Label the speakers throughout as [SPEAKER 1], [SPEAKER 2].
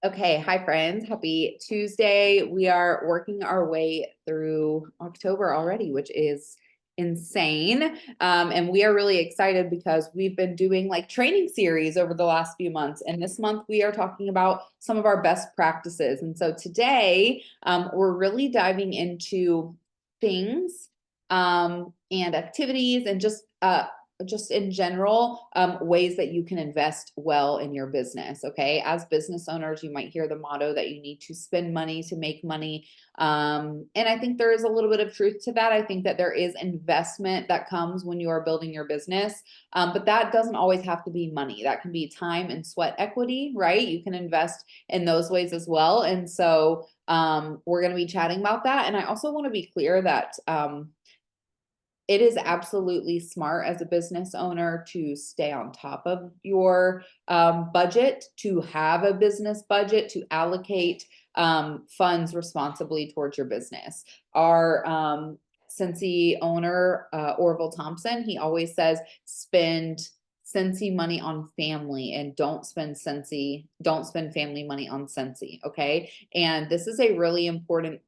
[SPEAKER 1] Okay, hi friends. Happy Tuesday. We are working our way through October already, which is insane. And we are really excited because we've been doing like training series over the last few months. And this month we are talking about some of our best practices. And so today we're really diving into things and activities and just in general, ways that you can invest well in your business. Okay. As business owners, you might hear the motto that you need to spend money to make money. And I think there is a little bit of truth to that. I think that there is investment that comes when you are building your business. But that doesn't always have to be money. That can be time and sweat equity, right? You can invest in those ways as well. And so we're going to be chatting about that. And I also want to be clear that it is absolutely smart as a business owner to stay on top of your budget, to have a business budget, to allocate funds responsibly towards your business. Our Scentsy owner, Orville Thompson, he always says, spend Scentsy money on family and don't spend family money on Scentsy. Okay. And this is a really important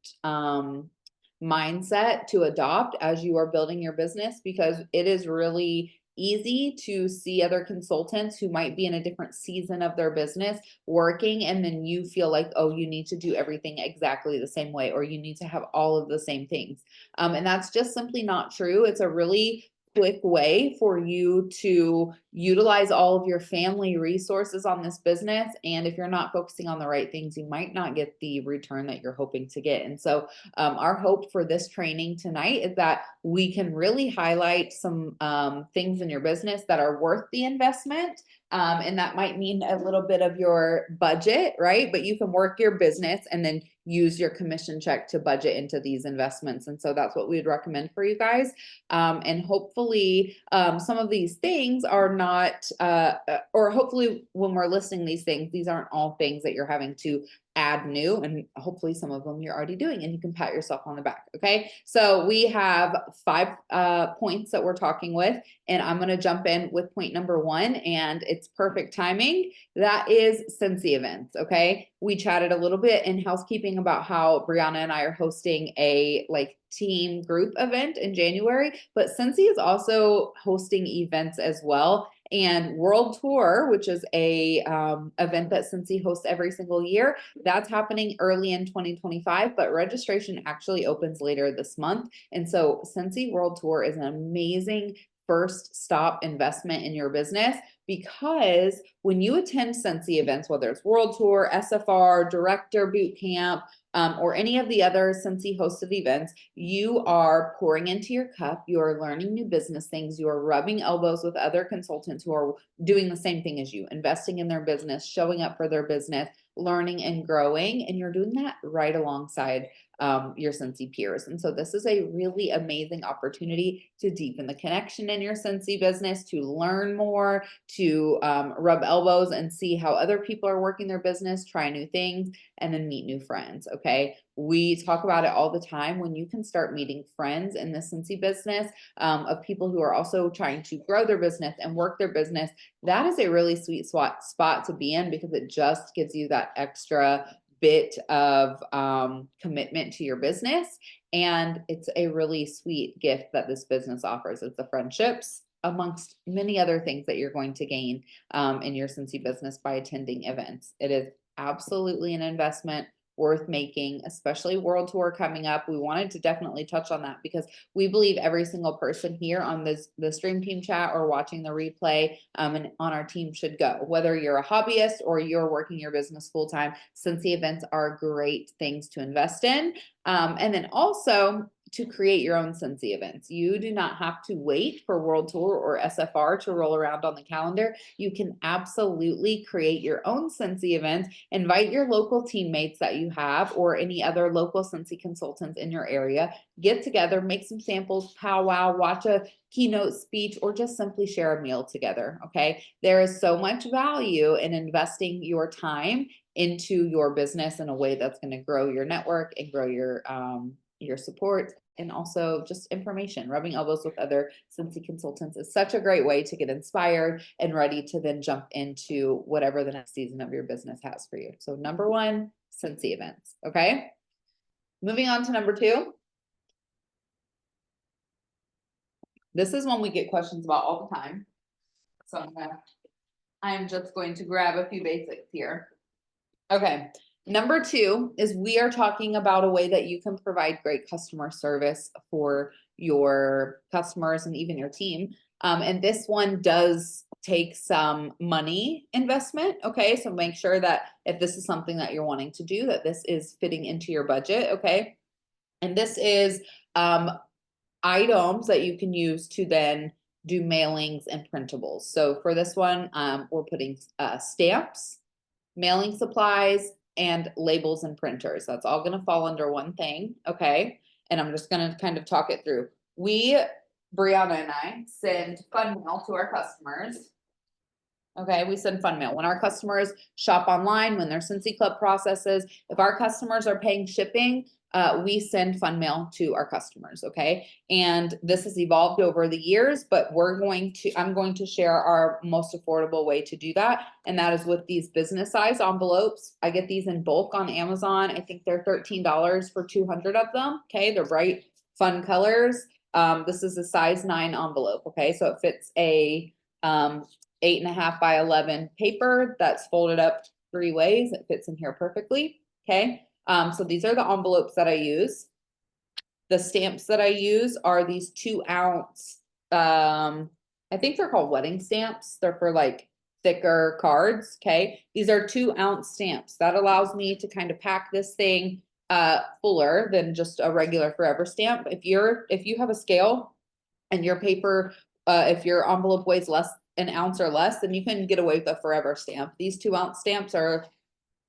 [SPEAKER 1] mindset to adopt as you are building your business, because it is really easy to see other consultants who might be in a different season of their business working, and then you feel like, oh, you need to do everything exactly the same way, or you need to have all of the same things. And that's just simply not true. It's a really quick way for you to utilize all of your family resources on this business. And if you're not focusing on the right things, you might not get the return that you're hoping to get. And so our hope for this training tonight is that we can really highlight some things in your business that are worth the investment. And that might mean a little bit of your budget, right? But you can work your business and then use your commission check to budget into these investments. And so that's what we would recommend for you guys. And hopefully some of these things are not, or hopefully when we're listing these things, these aren't all things that you're having to add new, and hopefully some of them you're already doing and you can pat yourself on the back. Okay. So we have 5 points that we're talking with, and I'm going to jump in with point number 1, and it's perfect timing. That is Scentsy events. Okay. We chatted a little bit in housekeeping about how Brianna and I are hosting a team group event in January, but Scentsy is also hosting events as well. And World Tour, which is a event that Scentsy hosts every single year, that's happening early in 2025, but registration actually opens later this month. And so Scentsy World Tour is an amazing first stop investment in your business, because when you attend Scentsy events, whether it's World Tour, SFR, Director Boot Camp, or any of the other Scentsy hosted events, you are pouring into your cup, you are learning new business things, you are rubbing elbows with other consultants who are doing the same thing as you, investing in their business, showing up for their business, learning and growing, and you're doing that right alongside your Scentsy peers. And so this is a really amazing opportunity to deepen the connection in your Scentsy business, to learn more, to rub elbows and see how other people are working their business, try new things, and then meet new friends. Okay. We talk about it all the time. When you can start meeting friends in the Scentsy business, of people who are also trying to grow their business and work their business, that is a really sweet spot to be in, because it just gives you that extra bit of commitment to your business. And it's a really sweet gift that this business offers. It's the friendships amongst many other things that you're going to gain in your Scentsy business by attending events. It is absolutely an investment worth making, especially World Tour coming up. We wanted to definitely touch on that because we believe every single person here on the stream team chat or watching the replay and on our team should go. Whether you're a hobbyist or you're working your business full time, Scentsy events are great things to invest in. And then also to create your own Scentsy events. You do not have to wait for World Tour or SFR to roll around on the calendar. You can absolutely create your own Scentsy events, invite your local teammates that you have or any other local Scentsy consultants in your area, get together, make some samples, powwow, watch a keynote speech, or just simply share a meal together. Okay. There is so much value in investing your time into your business in a way that's going to grow your network and grow your support and also just information. Rubbing elbows with other Scentsy consultants is such a great way to get inspired and ready to then jump into whatever the next season of your business has for you. So number one, Scentsy events. Okay. Moving on to number two. This is one we get questions about all the time. So I'm just going to grab a few basics here. Okay. Number two is we are talking about a way that you can provide great customer service for your customers and even your team. And this one does take some money investment. Okay. So make sure that if this is something that you're wanting to do, that this is fitting into your budget. Okay. And this is items that you can use to then do mailings and printables. So for this one, we're putting stamps, mailing supplies, and labels and printers. That's all going to fall under one thing. Okay. And I'm just going to kind of talk it through. Brianna and I send fun mail to our customers. Okay, we send fun mail. When our customers shop online, when their Scentsy Club processes, if our customers are paying shipping, we send fun mail to our customers, okay? And this has evolved over the years, but I'm going to share our most affordable way to do that. And that is with these business size envelopes. I get these in bulk on Amazon. I think they're $13 for 200 of them, okay? They're bright, fun colors. This is a size 9 envelope, okay? So it fits a 8.5 by 11 paper that's folded up 3 ways. It fits in here perfectly, okay? So these are the envelopes that I use. The stamps that I use are these 2-ounce, I think they're called wedding stamps. They're for like thicker cards, okay? These are 2-ounce stamps. That allows me to kind of pack this thing fuller than just a regular forever stamp. If you have a scale and your paper, if your envelope weighs less an ounce or less, then you can get away with a forever stamp. These 2-ounce stamps are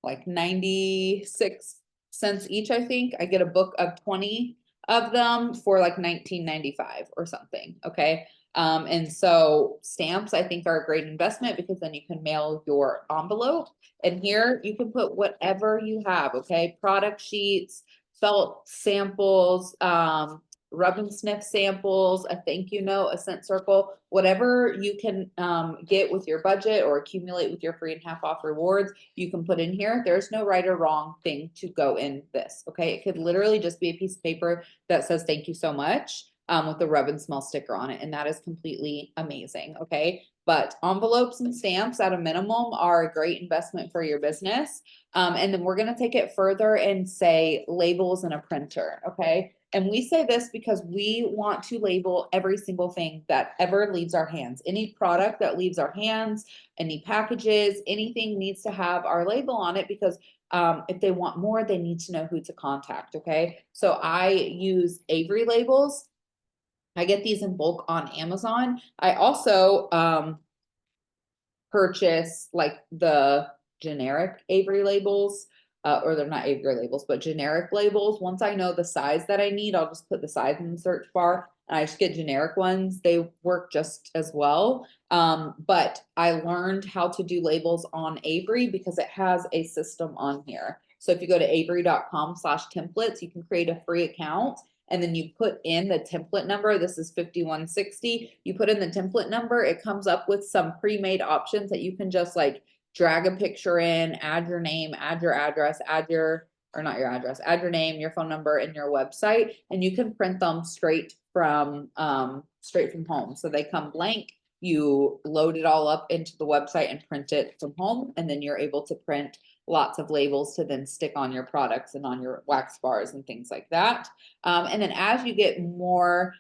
[SPEAKER 1] like 96 cents each, I think. I get a book of 20 of them for like $19.95 or something. Okay. And so stamps I think are a great investment because then you can mail your envelope, and here you can put whatever you have. Okay. Product sheets, felt samples, rub and sniff samples, a thank you note, a scent circle, whatever you can get with your budget or accumulate with your free and half off rewards, you can put in here. There's no right or wrong thing to go in this. Okay. It could literally just be a piece of paper that says thank you so much with the rub and smell sticker on it. And that is completely amazing. Okay. But envelopes and stamps at a minimum are a great investment for your business. And then we're going to take it further and say labels and a printer. Okay. And we say this because we want to label every single thing that ever leaves our hands. Any product that leaves our hands, any packages, anything needs to have our label on it because if they want more, they need to know who to contact. Okay. So I use Avery labels. I get these in bulk on Amazon. I also purchase like the generic Avery labels, or they're not Avery labels, but generic labels. Once I know the size that I need, I'll just put the size in the search bar and I just get generic ones. They work just as well. But I learned how to do labels on Avery because it has a system on here. So if you go to avery.com/templates, you can create a free account. And then you put in the template number. This is 5160. You put in the template number, it comes up with some pre-made options that you can just like drag a picture in, add your name, add your address, add your name, your phone number, and your website, and you can print them straight from home. So they come blank. You load it all up into the website and print it from home, and then you're able to print lots of labels to then stick on your products and on your wax bars and things like that. And then as you get more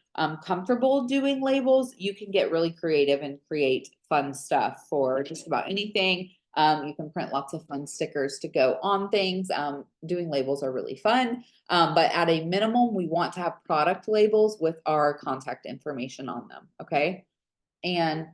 [SPEAKER 1] comfortable doing labels, you can get really creative and create fun stuff for just about anything. You can print lots of fun stickers to go on things. Doing labels are really fun. But at a minimum, we want to have product labels with our contact information on them. Okay. And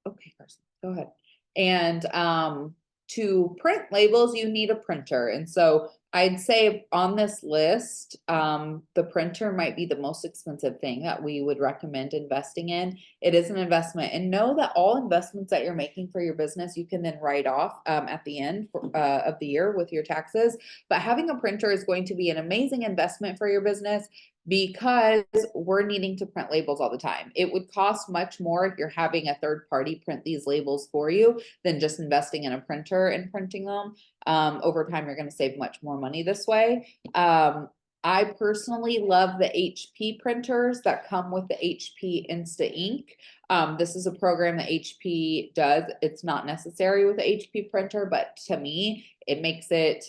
[SPEAKER 1] okay, Carson, go ahead. And to print labels, you need a printer. And so I'd say on this list, the printer might be the most expensive thing that we would recommend investing in. It is an investment, and know that all investments that you're making for your business, you can then write off at the end of the year with your taxes. But having a printer is going to be an amazing investment for your business because we're needing to print labels all the time. It would cost much more if you're having a third party print these labels for you than just investing in a printer and printing them. Over time, you're going to save much more money this way. I personally love the HP printers that come with the HP Insta Ink. This is a program that HP does. It's not necessary with the HP printer, but to me, it makes it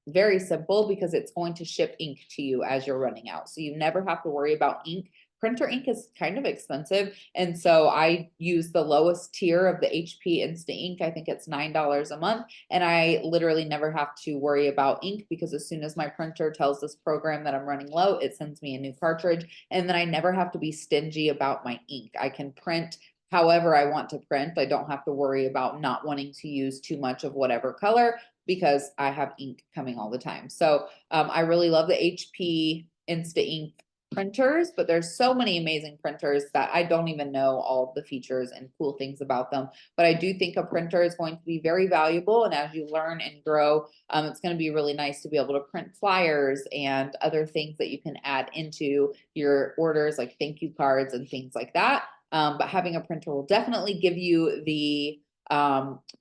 [SPEAKER 1] very simple because it's going to ship ink to you as you're running out. So you never have to worry about ink. Printer ink is kind of expensive. And so I use the lowest tier of the HP Insta Ink. I think it's $9 a month. And I literally never have to worry about ink because as soon as my printer tells this program that I'm running low, it sends me a new cartridge. And then I never have to be stingy about my ink. I can print however I want to print. I don't have to worry about not wanting to use too much of whatever color because I have ink coming all the time. So I really love the HP Insta Ink printers, but there's so many amazing printers that I don't even know all the features and cool things about them. But I do think a printer is going to be very valuable. And as you learn and grow, it's going to be really nice to be able to print flyers and other things that you can add into your orders, like thank you cards and things like that. But having a printer will definitely give you the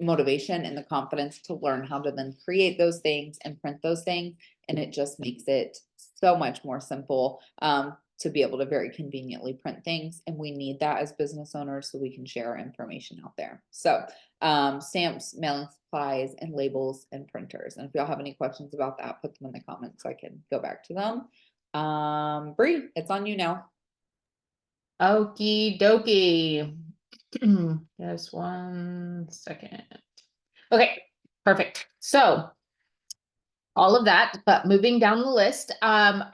[SPEAKER 1] motivation and the confidence to learn how to then create those things and print those things. And it just makes it so much more simple to be able to very conveniently print things. And we need that as business owners so we can share our information out there. So stamps, mailing supplies, and labels and printers. And if y'all have any questions about that, put them in the comments so I can go back to them. Bree, it's on you now.
[SPEAKER 2] Okie dokie. Just 1 second. Okay, perfect. So all of that, but moving down the list, I'm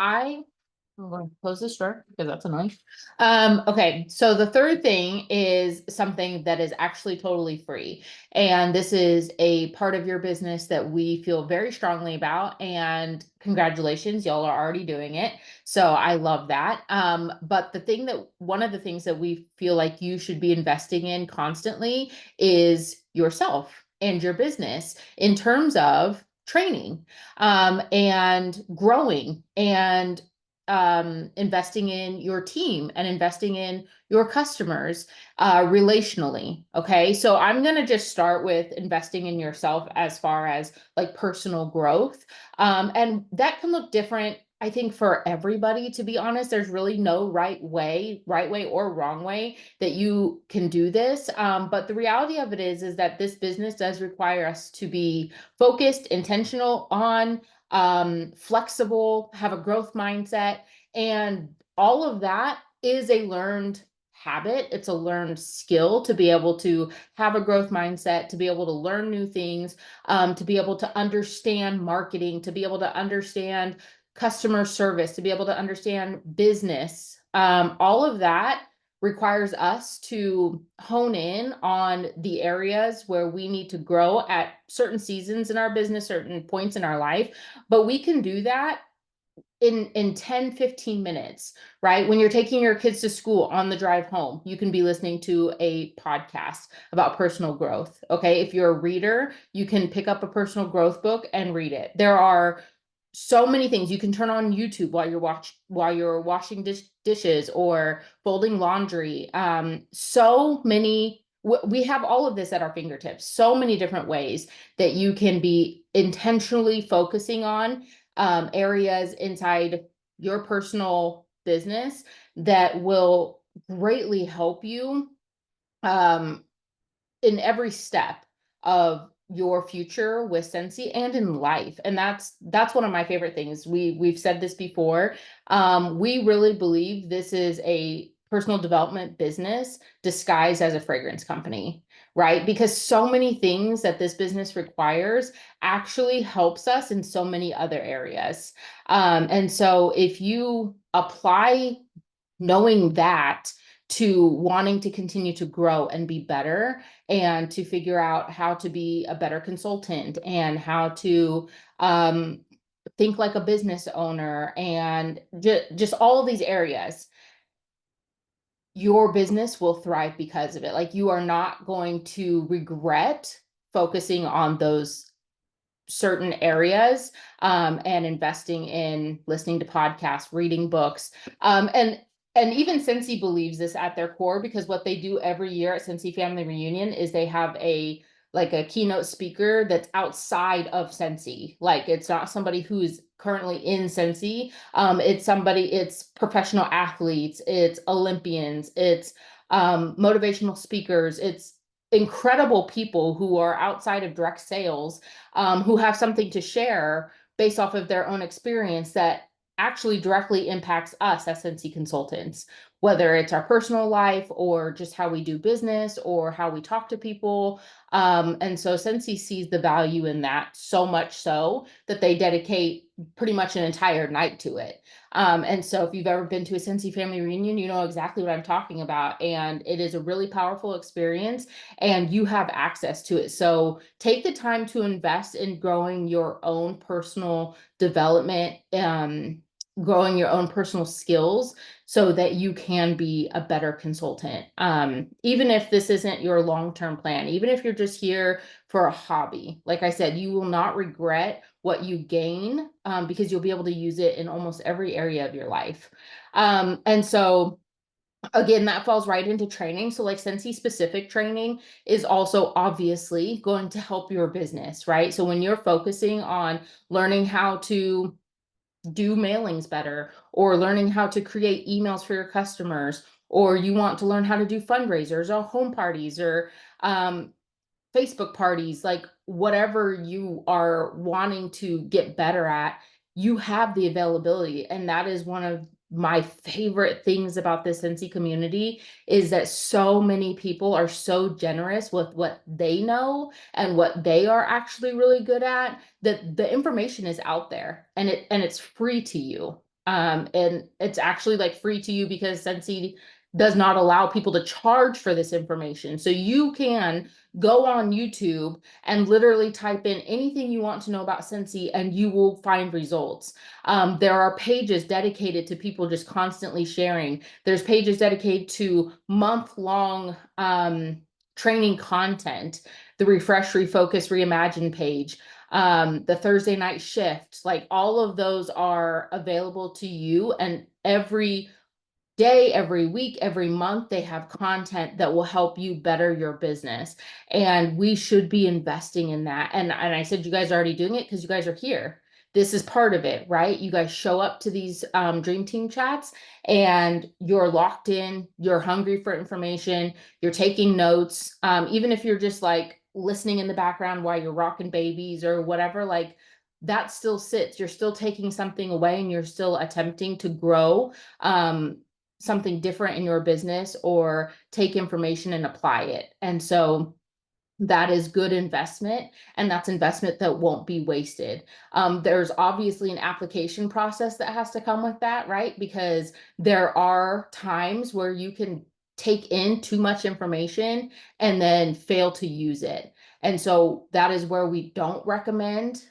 [SPEAKER 2] going to close this drawer because that's annoying. Okay, so the third thing is something that is actually totally free. And this is a part of your business that we feel very strongly about. And congratulations, y'all are already doing it. So I love that. But one of the things that we feel like you should be investing in constantly is yourself and your business in terms of training and growing and investing in your team and investing in your customers relationally. Okay, so I'm going to just start with investing in yourself as far as like personal growth. And that can look different, I think, for everybody. To be honest, there's really no right way or wrong way that you can do this. But the reality of it is that this business does require us to be focused, intentional, on flexible, have a growth mindset, and all of that is a learned habit. It's a learned skill to be able to have a growth mindset, to be able to learn new things, to be able to understand marketing, to be able to understand customer service, to be able to understand business. All of that requires us to hone in on the areas where we need to grow at certain seasons in our business, certain points in our life. But we can do that in 10-15 minutes, right? When you're taking your kids to school on the drive home, you can be listening to a podcast about personal growth. Okay. If you're a reader, you can pick up a personal growth book and read it. There are so many things you can turn on YouTube while you're washing dishes or folding laundry. So many, we have all of this at our fingertips. So many different ways that you can be intentionally focusing on areas inside your personal business that will greatly help you in every step of your future with Scentsy and in life. And that's one of my favorite things. We've said this before. We really believe this is a personal development business disguised as a fragrance company, right? Because so many things that this business requires actually helps us in so many other areas. And so if you apply knowing that to wanting to continue to grow and be better and to figure out how to be a better consultant and how to think like a business owner, and just all of these areas, your business will thrive because of it. Like, you are not going to regret focusing on those certain areas, and investing in listening to podcasts, reading books, and even Scentsy believes this at their core, because what they do every year at Scentsy Family Reunion is they have a keynote speaker that's outside of Scentsy. Like, it's not somebody who's currently in Scentsy. It's professional athletes, it's Olympians, it's motivational speakers, it's incredible people who are outside of direct sales, who have something to share based off of their own experience that actually directly impacts us as Scentsy consultants, whether it's our personal life or just how we do business or how we talk to people. And so Scentsy sees the value in that, so much so that they dedicate pretty much an entire night to it. And so if you've ever been to a Scentsy family reunion, you know exactly what I'm talking about. And it is a really powerful experience, and you have access to it. So take the time to invest in growing your own personal development, growing your own personal skills, so that you can be a better consultant. Even if this isn't your long-term plan, even if you're just here for a hobby, like I said, you will not regret what you gain, because you'll be able to use it in almost every area of your life. And so again, that falls right into training. So like Scentsy specific training is also obviously going to help your business, right? So when you're focusing on learning how to do mailings better, or learning how to create emails for your customers, or you want to learn how to do fundraisers or home parties, or um, Facebook parties, like whatever you are wanting to get better at, you have the availability. And that is one of my favorite things about this Scentsy community, is that so many people are so generous with what they know and what they are actually really good at, that the information is out there, and it's free to you. And it's actually like free to you because Scentsy does not allow people to charge for this information. So you can go on YouTube and literally type in anything you want to know about Scentsy, and you will find results. There are pages dedicated to people just constantly sharing. There's pages dedicated to month-long training content, the Refresh, Refocus, Reimagine page, the Thursday night shift. Like, all of those are available to you, and every day, every week, every month, they have content that will help you better your business. And we should be investing in that. And I said, you guys are already doing it because you guys are here. This is part of it, right? You guys show up to these dream team chats, and you're locked in, you're hungry for information, you're taking notes. Even if you're just like listening in the background while you're rocking babies or whatever, like, that still sits. You're still taking something away, and you're still attempting to grow something different in your business, or take information and apply it. And so that is good investment, and that's investment that won't be wasted. There's obviously an application process that has to come with that, right? Because there are times where you can take in too much information and then fail to use it. And so that is where we don't recommend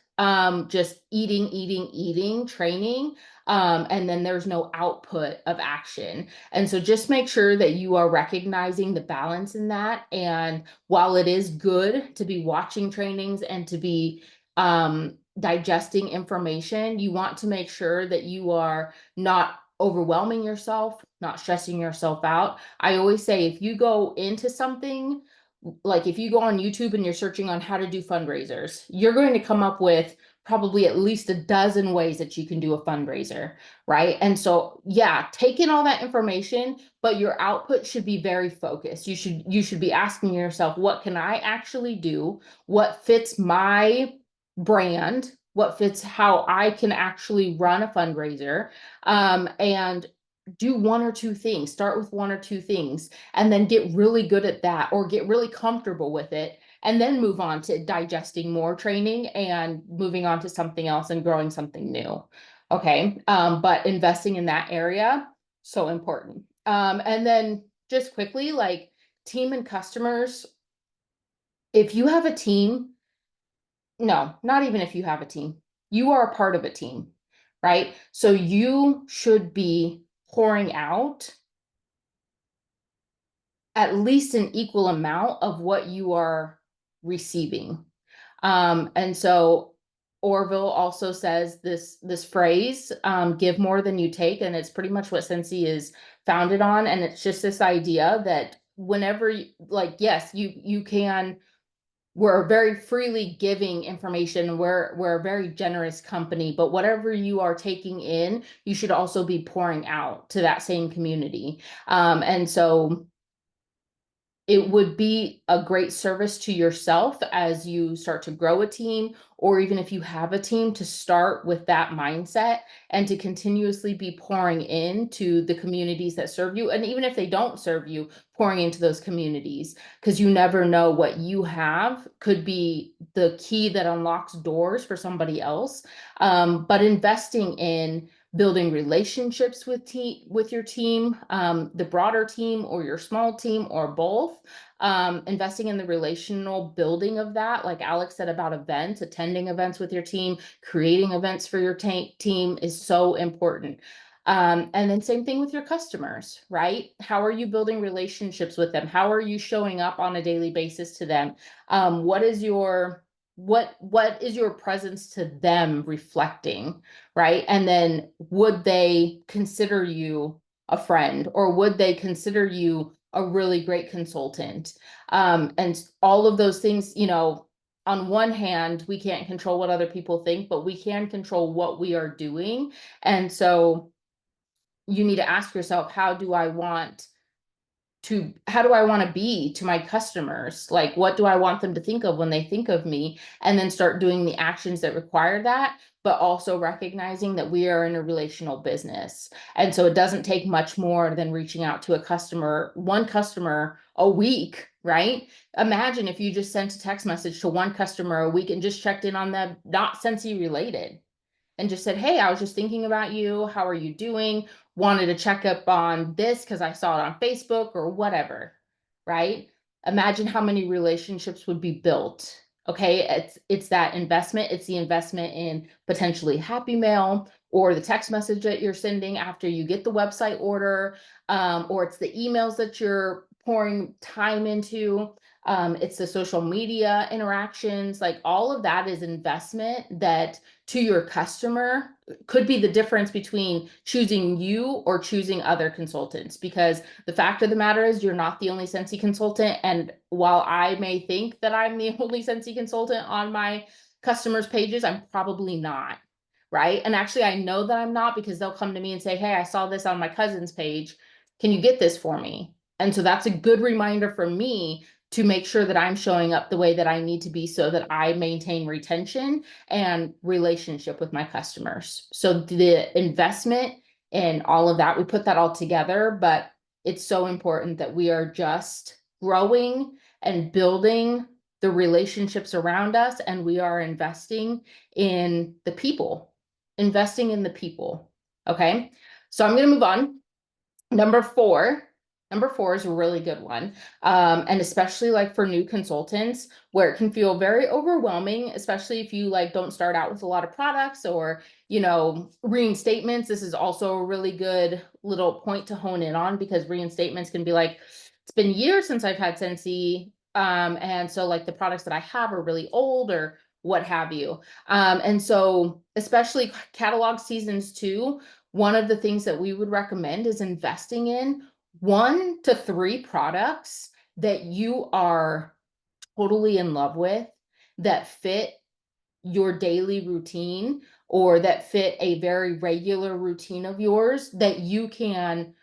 [SPEAKER 2] just eating training, and then there's no output of action. And so just make sure that you are recognizing the balance in that. And while it is good to be watching trainings and to be digesting information, you want to make sure that you are not overwhelming yourself, not stressing yourself out. I always say, if you go into something, like if you go on YouTube and you're searching on how to do fundraisers, you're going to come up with probably at least a dozen ways that you can do a fundraiser, right? And so, yeah, take in all that information, but your output should be very focused. You should be asking yourself, what can I actually do? What fits my brand? What fits how I can actually run a fundraiser? And do one or two things. Start with one or two things, and then get really good at that, or get really comfortable with it, and then move on to digesting more training and moving on to something else and growing something new. Okay. But investing in that area, so important. And then just quickly, like, team and customers, if you have a team, no, not even if you have a team, you are a part of a team, right? So you should be pouring out at least an equal amount of what you are receiving. And so Orville also says this phrase, give more than you take, and it's pretty much what Scentsy is founded on. And it's just this idea that whenever like, yes, you can, we're very freely giving information. We're a very generous company, but whatever you are taking in, you should also be pouring out to that same community. And so it would be a great service to yourself as you start to grow a team, or even if you have a team, to start with that mindset and to continuously be pouring into the communities that serve you. And even if they don't serve you, pouring into those communities, because you never know what you have could be the key that unlocks doors for somebody else. But investing in building relationships with your team, the broader team or your small team or both, investing in the relational building of that, like Alex said about events, attending events with your team, creating events for your team is so important. And then same thing with your customers, right? How are you building relationships with them? How are you showing up on a daily basis to them? What is your presence to them reflecting, right? And then would they consider you a friend, or would they consider you a really great consultant? And all of those things, on one hand, we can't control what other people think, but we can control what we are doing. And so you need to ask yourself, how do I want to be to my customers? Like, what do I want them to think of when they think of me? And then start doing the actions that require that, but also recognizing that we are in a relational business. And so it doesn't take much more than reaching out to one customer a week, right? Imagine if you just sent a text message to one customer a week and just checked in on them, not Scentsy related, and just said, hey, I was just thinking about you. How are you doing? Wanted to check up on this because I saw it on Facebook or whatever, right? Imagine how many relationships would be built. Okay, it's that investment. It's the investment in potentially Happy Mail, or the text message that you're sending after you get the website order, or it's the emails that you're pouring time into. It's the social media interactions. Like, all of that is investment that to your customer could be the difference between choosing you or choosing other consultants. Because the fact of the matter is, you're not the only Scentsy consultant. And while I may think that I'm the only Scentsy consultant on my customers' pages, I'm probably not. Right. And actually, I know that I'm not, because they'll come to me and say, hey, I saw this on my cousin's page. Can you get this for me? And so that's a good reminder for me to make sure that I'm showing up the way that I need to be, so that I maintain retention and relationship with my customers. So the investment and all of that, we put that all together, but it's so important that we are just growing and building the relationships around us, and we are in the people, investing in the people. Okay. So I'm going to move on. Number four. Number four is a really good one. And especially like for new consultants, where it can feel very overwhelming, especially if you like don't start out with a lot of products, or, reinstatements. This is also a really good little point to hone in on, because reinstatements can be like, it's been years since I've had Scentsy. And so like the products that I have are really old, or what have you. And so especially catalog seasons too, one of the things that we would recommend is investing in 1 to 3 products that you are totally in love with, that fit your daily routine, or that fit a very regular routine of yours, that you can,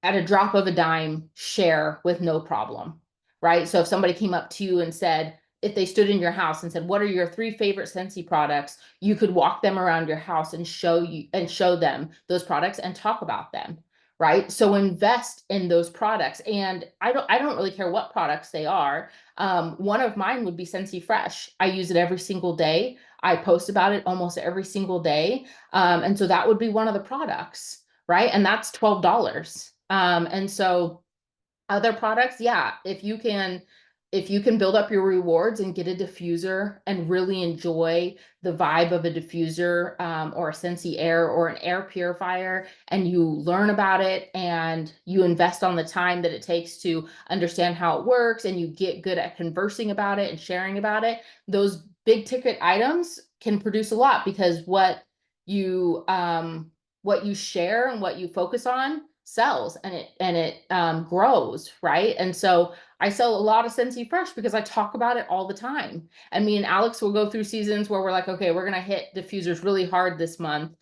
[SPEAKER 2] at a drop of a dime, share with no problem, right? So if somebody came up to you and said, if they stood in your house and said, what are your 3 favorite Scentsy products? You could walk them around your house and show them those products and talk about them, right? So invest in those products. And I don't really care what products they are. One of mine would be Scentsy Fresh. I use it every single day. I post about it almost every single day. And so that would be one of the products, right? And that's $12. And so other products, yeah, if you can build up your rewards and get a diffuser and really enjoy the vibe of a diffuser, or a Scentsy air or an air purifier, and you learn about it and you invest on the time that it takes to understand how it works, and you get good at conversing about it and sharing about it, those big ticket items can produce a lot, because what you share and what you focus on sells, and it grows, right? And so I sell a lot of Scentsy Fresh because I talk about it all the time. And me and Alex will go through seasons where we're like, okay, we're gonna hit diffusers really hard this month,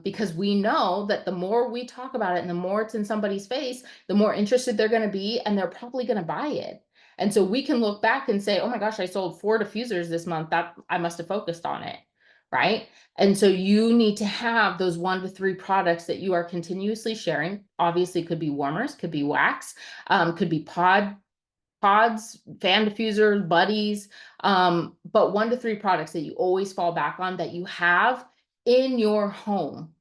[SPEAKER 2] because we know that the more we talk about it and the more it's in somebody's face, the more interested they're gonna be, and they're probably gonna buy it. And so we can look back and say, oh my gosh, I sold 4 diffusers this month. That I must have focused on it, right? And so you need to have those 1 to 3 products that you are continuously sharing. Obviously, could be warmers, could be wax, could be pods, fan diffusers, buddies, but 1 to 3 products that you always fall back on, that you have in your home,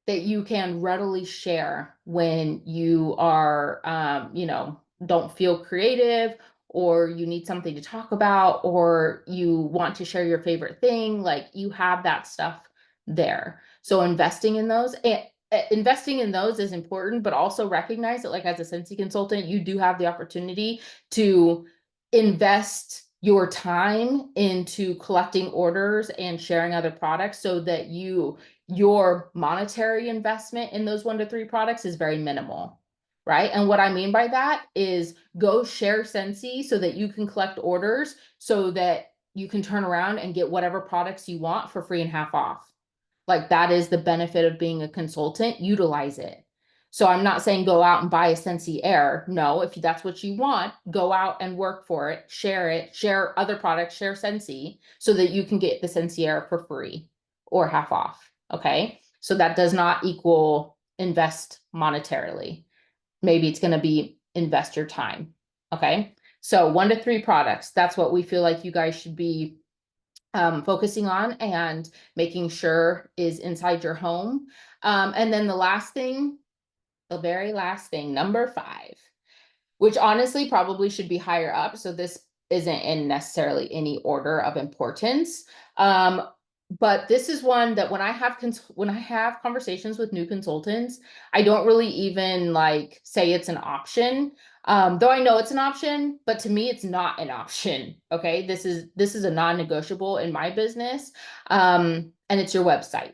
[SPEAKER 2] that you can readily share when you are, don't feel creative, or you need something to talk about, or you want to share your favorite thing. Like, you have that stuff there. So investing in those is important, but also recognize that, like, as a Scentsy consultant, you do have the opportunity to invest your time into collecting orders and sharing other products, so that your monetary investment in those 1 to 3 products is very minimal, right? And what I mean by that is, go share Scentsy so that you can collect orders, so that you can turn around and get whatever products you want for free and half off. Like, that is the benefit of being a consultant. Utilize it. So I'm not saying go out and buy a Scentsy Air. No, if that's what you want, go out and work for it, share other products, share Scentsy, so that you can get the Scentsy Air for free or half off. Okay. So that does not equal invest monetarily. Maybe it's going to be invest your time. Okay. So 1 to 3 products. That's what we feel like you guys should be focusing on and making sure is inside your home. And then the very last thing, number 5, which honestly probably should be higher up. So this isn't in necessarily any order of importance. But this is one that when I have conversations with new consultants, I don't really even like say it's an option. Though I know it's an option, but to me, it's not an option. Okay. This is a non-negotiable in my business. And it's your website.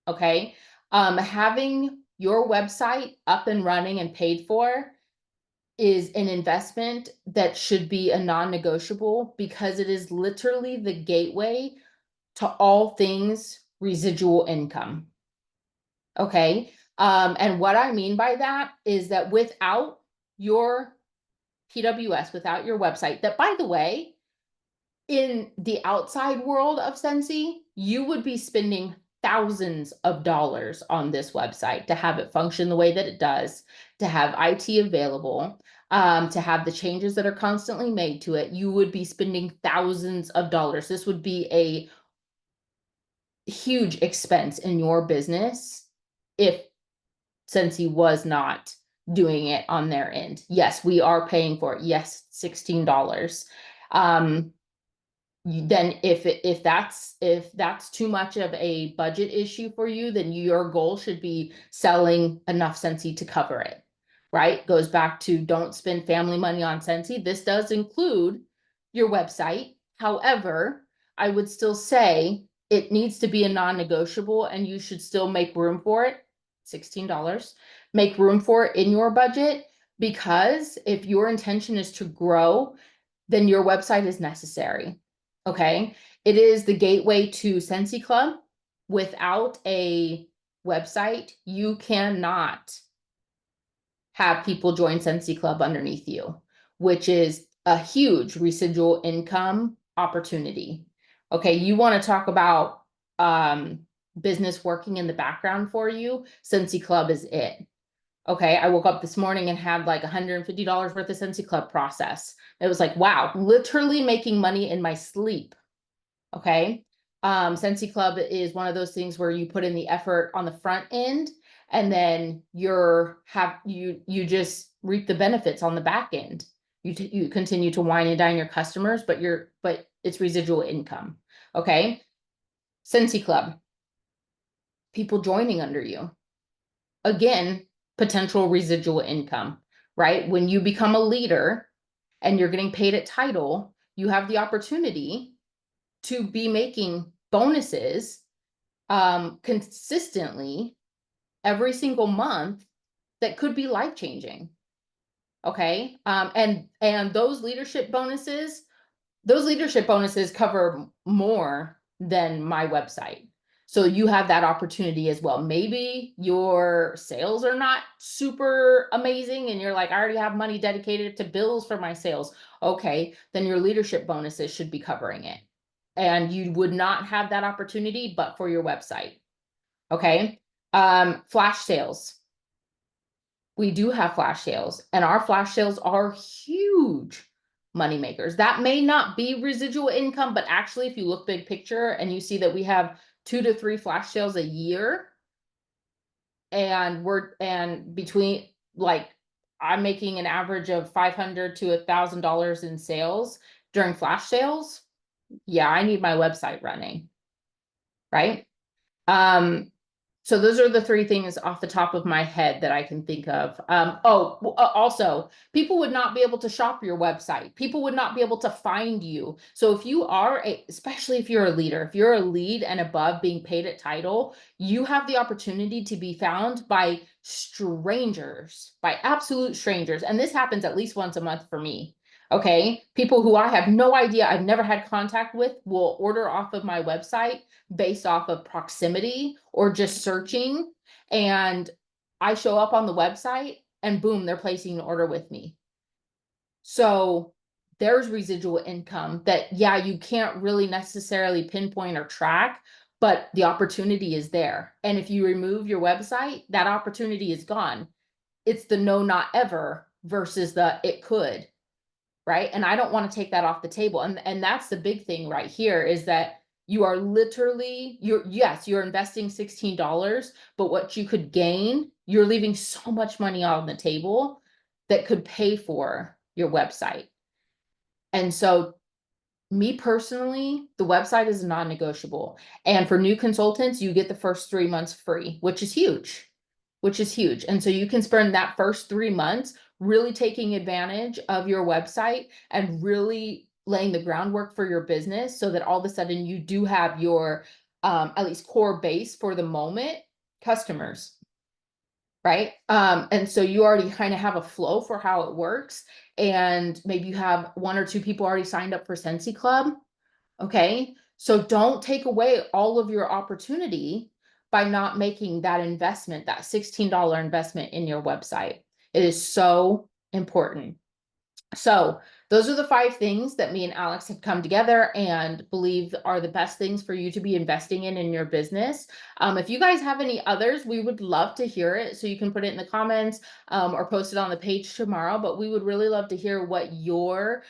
[SPEAKER 2] Okay. Having your website up and running and paid for is an investment that should be a non-negotiable, because it is literally the gateway to all things residual income. Okay. And what I mean by that is that without your PWS, without your website, that, by the way, in the outside world of Scentsy, you would be spending thousands of dollars on this website to have it function the way that it does, to have IT available, to have the changes that are constantly made to it. You would be spending thousands of dollars. This would be a huge expense in your business if Scentsy was not doing it on their end. Yes, we are paying for it. Yes, $16. Then if that's too much of a budget issue for you, then your goal should be selling enough Scentsy to cover it, right? Goes back to, don't spend family money on Scentsy. This does include your website. However, I would still say it needs to be a non-negotiable, and you should still make room for it. $16. Make room for it in your budget, because if your intention is to grow, then your website is necessary. Okay. It is the gateway to Scentsy Club. Without a website, you cannot have people join Scentsy Club underneath you, which is a huge residual income opportunity. Okay. You want to talk about business working in the background for you. Scentsy Club is it. Okay, I woke up this morning and had like $150 worth of Scentsy Club process. It was like, wow, literally making money in my sleep. Okay. Scentsy Club is one of those things where you put in the effort on the front end, and then you just reap the benefits on the back end. You continue to wine and dine your customers, but it's residual income. Okay. Scentsy Club, people joining under you. Again, potential residual income, right? When you become a leader and you're getting paid at title, you have the opportunity to be making bonuses consistently every single month that could be life changing. Okay. And those leadership bonuses cover more than my website. So you have that opportunity as well. Maybe your sales are not super amazing and you're like, I already have money dedicated to bills for my sales. Okay, then your leadership bonuses should be covering it. And you would not have that opportunity but for your website. Okay. Flash sales. We do have flash sales, and our flash sales are huge money makers. That may not be residual income, but actually, if you look big picture and you see that we have 2 to 3 flash sales a year, and between like I'm making an average of $500 to $1,000 in sales during flash sales. Yeah, I need my website running, right? So those are the 3 things off the top of my head that I can think of. Also, people would not be able to shop your website. People would not be able to find you. So if you are especially if you're a leader, if you're a lead and above being paid at title, you have the opportunity to be found by strangers, by absolute strangers. And this happens at least once a month for me. Okay. People who I have no idea, I've never had contact with, will order off of my website based off of proximity or just searching. And I show up on the website and boom, they're placing an order with me. So there's residual income that, yeah, you can't really necessarily pinpoint or track, but the opportunity is there. And if you remove your website, that opportunity is gone. It's the no, not ever versus the it could. Right. And I don't want to take that off the table. And that's the big thing right here is that you are literally, you're investing $16, but what you could gain, you're leaving so much money on the table that could pay for your website. And so me personally, the website is non-negotiable. And for new consultants, you get the first 3 months free, which is huge, And so you can spend that first 3 months really taking advantage of your website and really laying the groundwork for your business so that all of a sudden you do have your at least core base for the moment customers. Right. And so you already kind of have a flow for how it works. And maybe you have 1 or 2 people already signed up for Scentsy Club. Okay. So don't take away all of your opportunity by not making that investment, that $16 investment in your website. It is so important. So those are the 5 things that me and Alex have come together and believe are the best things for you to be investing in your business. If you guys have any others, we would love to hear it. So you can put it in the comments or post it on the page tomorrow. But we would really love to hear what you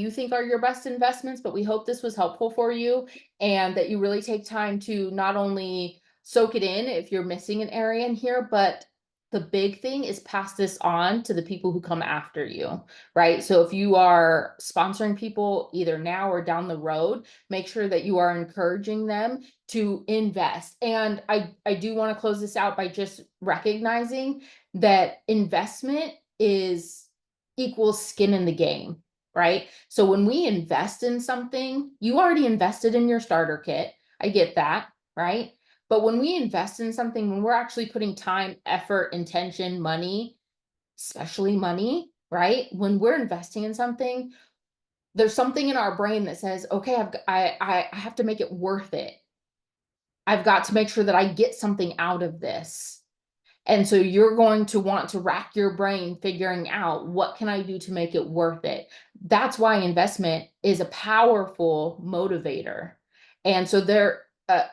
[SPEAKER 2] think are your best investments. But we hope this was helpful for you and that you really take time to not only soak it in if you're missing an area in here, but the big thing is pass this on to the people who come after you, right? So if you are sponsoring people either now or down the road, make sure that you are encouraging them to invest. And I do want to close this out by just recognizing that investment is equals skin in the game, right? So when we invest in something, you already invested in your starter kit. I get that, right? But when we invest in something, when we're actually putting time, effort, intention, money, especially money, right? When we're investing in something, there's something in our brain that says, okay, I have to make it worth it. I've got to make sure that I get something out of this. And so you're going to want to rack your brain figuring out what can I do to make it worth it. That's why investment is a powerful motivator. And so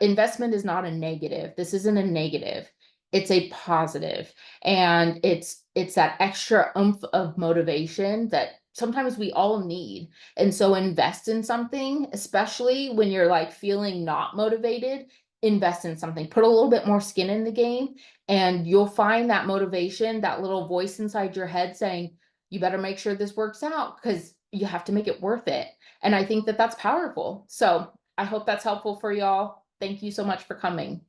[SPEAKER 2] investment is not a negative. This isn't a negative. It's a positive. And it's that extra oomph of motivation that sometimes we all need. And so invest in something, especially when you're like feeling not motivated, invest in something, put a little bit more skin in the game, and you'll find that motivation, that little voice inside your head saying, you better make sure this works out because you have to make it worth it. And I think that that's powerful. So I hope that's helpful for y'all. Thank you so much for coming.